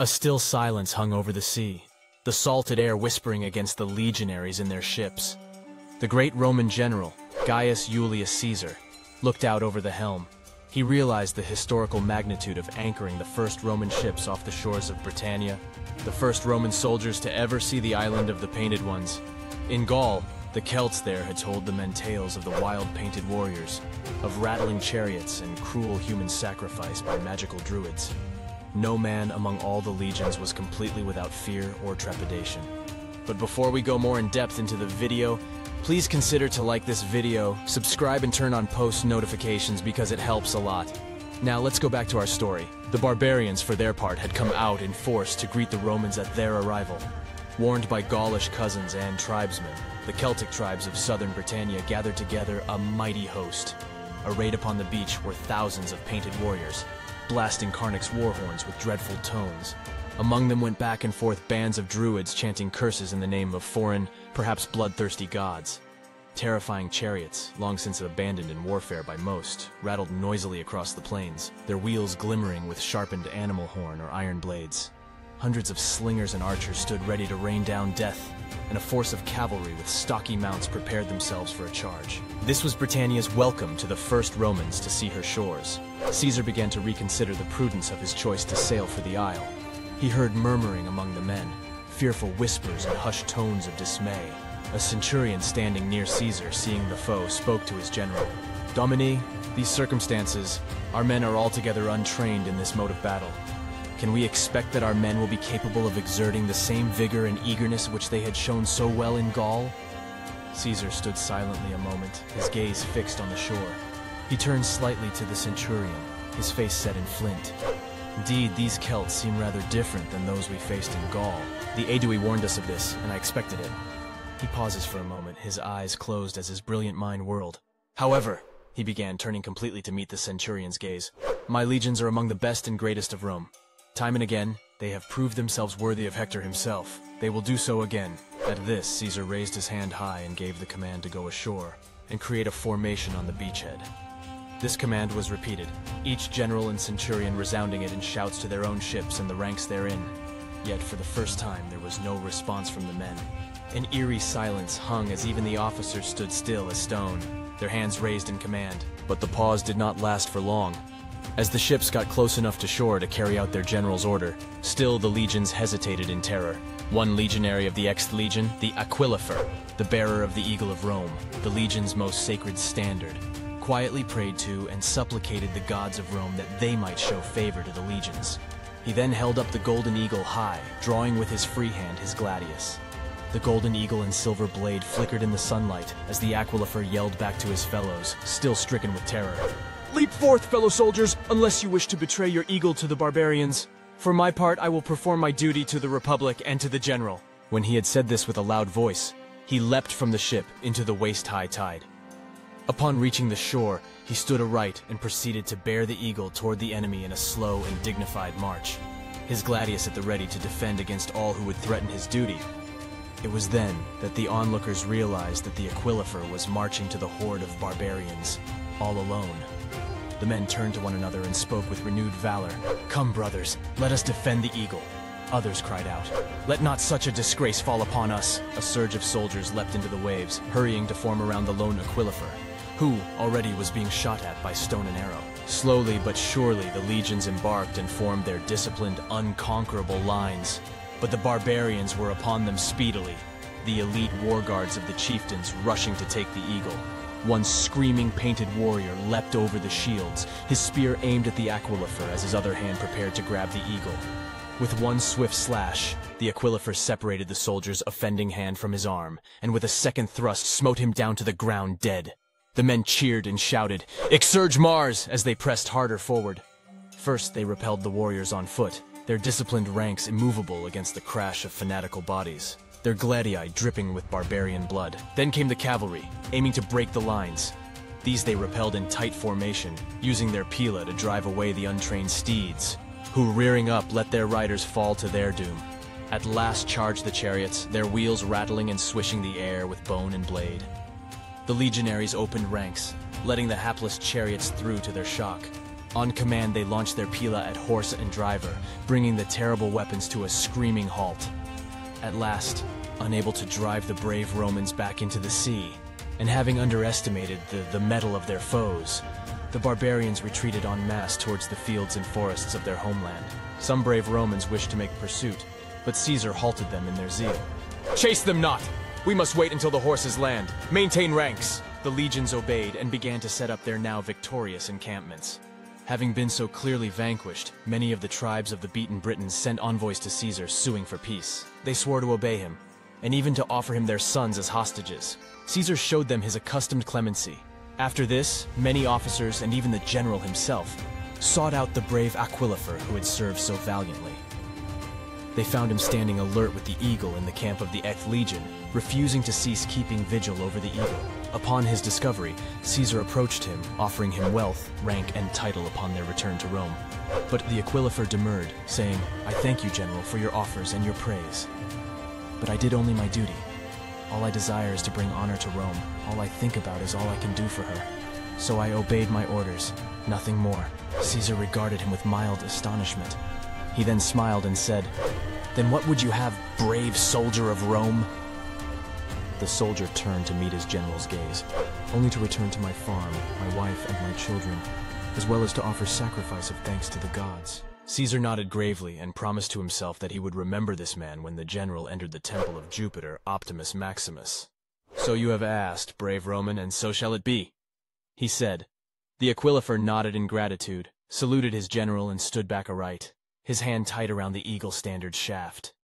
A still silence hung over the sea, the salted air whispering against the legionaries in their ships. The great Roman general, Gaius Julius Caesar, looked out over the helm. He realized the historical magnitude of anchoring the first Roman ships off the shores of Britannia, the first Roman soldiers to ever see the island of the Painted Ones. In Gaul, the Celts there had told the men tales of the wild painted warriors, of rattling chariots and cruel human sacrifice by magical druids. No man among all the legions was completely without fear or trepidation. But before we go more in depth into the video, please consider to like this video, subscribe and turn on post notifications because it helps a lot. Now let's go back to our story. The barbarians, for their part, had come out in force to greet the Romans at their arrival. Warned by Gaulish cousins and tribesmen, the Celtic tribes of southern Britannia gathered together a mighty host. Arrayed upon the beach were thousands of painted warriors, blasting Carnaic's war horns with dreadful tones. Among them went back and forth bands of druids chanting curses in the name of foreign, perhaps bloodthirsty gods. Terrifying chariots, long since abandoned in warfare by most, rattled noisily across the plains, their wheels glimmering with sharpened animal horn or iron blades. Hundreds of slingers and archers stood ready to rain down death, and a force of cavalry with stocky mounts prepared themselves for a charge. This was Britannia's welcome to the first Romans to see her shores. Caesar began to reconsider the prudence of his choice to sail for the isle. He heard murmuring among the men, fearful whispers and hushed tones of dismay. A centurion standing near Caesar, seeing the foe, spoke to his general. "Domine, these circumstances, our men are altogether untrained in this mode of battle. Can we expect that our men will be capable of exerting the same vigor and eagerness which they had shown so well in Gaul?" Caesar stood silently a moment, his gaze fixed on the shore. He turned slightly to the centurion, his face set in flint. "Indeed, these Celts seem rather different than those we faced in Gaul. The Aedui warned us of this, and I expected it." He pauses for a moment, his eyes closed as his brilliant mind whirled. "However," he began, turning completely to meet the centurion's gaze, "my legions are among the best and greatest of Rome. Time and again, they have proved themselves worthy of Hector himself. They will do so again." At this, Caesar raised his hand high and gave the command to go ashore and create a formation on the beachhead. This command was repeated, each general and centurion resounding it in shouts to their own ships and the ranks therein. Yet for the first time there was no response from the men. An eerie silence hung as even the officers stood still as stone, their hands raised in command. But the pause did not last for long. As the ships got close enough to shore to carry out their general's order, still the legions hesitated in terror. One legionary of the Exth Legion, the Aquilifer, the bearer of the Eagle of Rome, the legion's most sacred standard, quietly prayed to and supplicated the gods of Rome that they might show favor to the legions. He then held up the golden eagle high, drawing with his free hand his gladius. The golden eagle and silver blade flickered in the sunlight as the Aquilifer yelled back to his fellows, still stricken with terror. "Leap forth, fellow soldiers, unless you wish to betray your eagle to the barbarians. For my part, I will perform my duty to the Republic and to the general." When he had said this with a loud voice, he leapt from the ship into the waist-high tide. Upon reaching the shore, he stood aright and proceeded to bear the eagle toward the enemy in a slow and dignified march, his gladius at the ready to defend against all who would threaten his duty. It was then that the onlookers realized that the Aquilifer was marching to the horde of barbarians, all alone. The men turned to one another and spoke with renewed valor. "Come, brothers, let us defend the eagle." Others cried out, "Let not such a disgrace fall upon us." A surge of soldiers leapt into the waves, hurrying to form around the lone Aquilifer, who already was being shot at by stone and arrow. Slowly but surely the legions embarked and formed their disciplined, unconquerable lines. But the barbarians were upon them speedily, the elite war guards of the chieftains rushing to take the eagle. One screaming painted warrior leapt over the shields, his spear aimed at the Aquilifer as his other hand prepared to grab the eagle. With one swift slash, the Aquilifer separated the soldier's offending hand from his arm, and with a second thrust smote him down to the ground dead. The men cheered and shouted, "Exsurge Mars!" as they pressed harder forward. First they repelled the warriors on foot, their disciplined ranks immovable against the crash of fanatical bodies, their gladii dripping with barbarian blood. Then came the cavalry, aiming to break the lines. These they repelled in tight formation, using their pila to drive away the untrained steeds, who, rearing up, let their riders fall to their doom. At last charged the chariots, their wheels rattling and swishing the air with bone and blade. The legionaries opened ranks, letting the hapless chariots through to their shock. On command, they launched their pila at horse and driver, bringing the terrible weapons to a screaming halt. At last, unable to drive the brave Romans back into the sea, and having underestimated the mettle of their foes, the barbarians retreated en masse towards the fields and forests of their homeland. Some brave Romans wished to make pursuit, but Caesar halted them in their zeal. "Chase them not! We must wait until the horses land. Maintain ranks!" The legions obeyed and began to set up their now victorious encampments. Having been so clearly vanquished, many of the tribes of the beaten Britons sent envoys to Caesar suing for peace. They swore to obey him, and even to offer him their sons as hostages. Caesar showed them his accustomed clemency. After this, many officers and even the general himself sought out the brave Aquilifer who had served so valiantly. They found him standing alert with the eagle in the camp of the Eth Legion, refusing to cease keeping vigil over the eagle. Upon his discovery, Caesar approached him, offering him wealth, rank, and title upon their return to Rome. But the Aquilifer demurred, saying, "I thank you, General, for your offers and your praise. But I did only my duty. All I desire is to bring honor to Rome. All I think about is all I can do for her. So I obeyed my orders, nothing more." Caesar regarded him with mild astonishment. He then smiled and said, "Then what would you have, brave soldier of Rome?" The soldier turned to meet his general's gaze, only to return to my farm, my wife, and my children, as well as to offer sacrifice of thanks to the gods. Caesar nodded gravely and promised to himself that he would remember this man when the general entered the temple of Jupiter, Optimus Maximus. "So you have asked, brave Roman, and so shall it be," he said. The Aquilifer nodded in gratitude, saluted his general, and stood back aright, his hand tight around the eagle standard shaft.